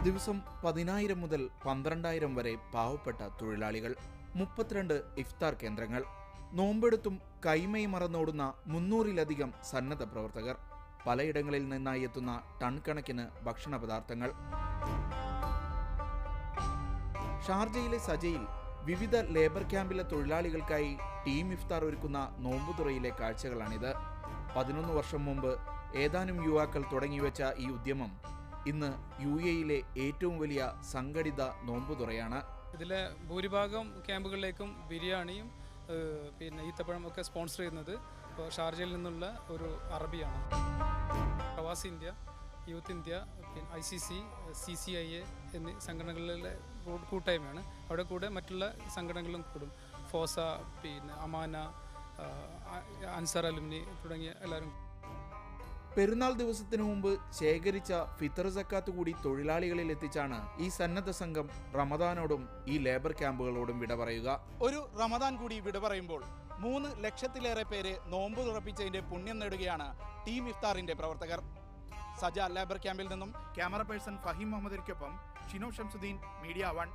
ദിവസം 10,000 മുതൽ 12,000 വരെ പാവപ്പെട്ട തൊഴിലാളികൾ, 32 ഇഫ്താർ കേന്ദ്രങ്ങൾ, നോമ്പെടുത്തും കൈമൈ മറന്നോടുന്ന 300-ലധികം സന്നദ്ധ പ്രവർത്തകർ, പലയിടങ്ങളിൽ നിന്നായി എത്തുന്ന ടൺ കണക്കിന് ഭക്ഷണ പദാർത്ഥങ്ങൾ. ഷാർജയിലെ സജയിൽ വിവിധ ലേബർ ക്യാമ്പിലെ തൊഴിലാളികൾക്കായി ടീം ഇഫ്താർ ഒരുക്കുന്ന നോമ്പുതുറയിലെ കാഴ്ചകളാണിത്. 11 വർഷം മുമ്പ് ഏതാനും യുവാക്കൾ തുടങ്ങിവെച്ച ഈ ഉദ്യമം ഇന്ന് UAE-യിലെ ഏറ്റവും വലിയ സംഘടിത നോമ്പുതുറയാണ്. ഇതിലെ ഭൂരിഭാഗം ക്യാമ്പുകളിലേക്കും ബിരിയാണിയും ഈത്തപ്പഴം ഒക്കെ സ്പോൺസർ ചെയ്യുന്നത് ഷാർജയിൽ നിന്നുള്ള ഒരു അറബിയാണ്. പ്രവാസി India, youth India, ICC, CCIA എന്നീ സംഘടനകളിലെ കൂട്ടായ്മയാണ്. അവിടെ കൂടെ മറ്റുള്ള സംഘടനകളും കൂടും. ഫോസ, അമാന, അൻസാർ അലുമിനി തുടങ്ങിയ എല്ലാവരും. പെരുന്നാൾ ദിവസത്തിനു മുമ്പ് ശേഖരിച്ച ഫിത്തർ സക്കാത്ത് കൂടി തൊഴിലാളികളിൽ എത്തിച്ചാണ് ഈ സന്നദ്ധ സംഘം റമദാനോടും ഈ ലേബർ ക്യാമ്പുകളോടും വിട പറയുക. ഒരു റമദാൻ കൂടി വിട പറയുമ്പോൾ 3 ലക്ഷത്തിലേറെ പേര് നോമ്പ് തുറപ്പിച്ചതിന്റെ പുണ്യം നേടുകയാണ് ടീം ഇഫ്താറിന്റെ പ്രവർത്തകർ. സജ ലേബർ ക്യാമ്പിൽ നിന്നും ക്യാമറ പേഴ്സൺ ഫഹീം മുഹമ്മദിനൊപ്പം ഷിനോ ഷംസുദ്ദീൻ, മീഡിയ 1.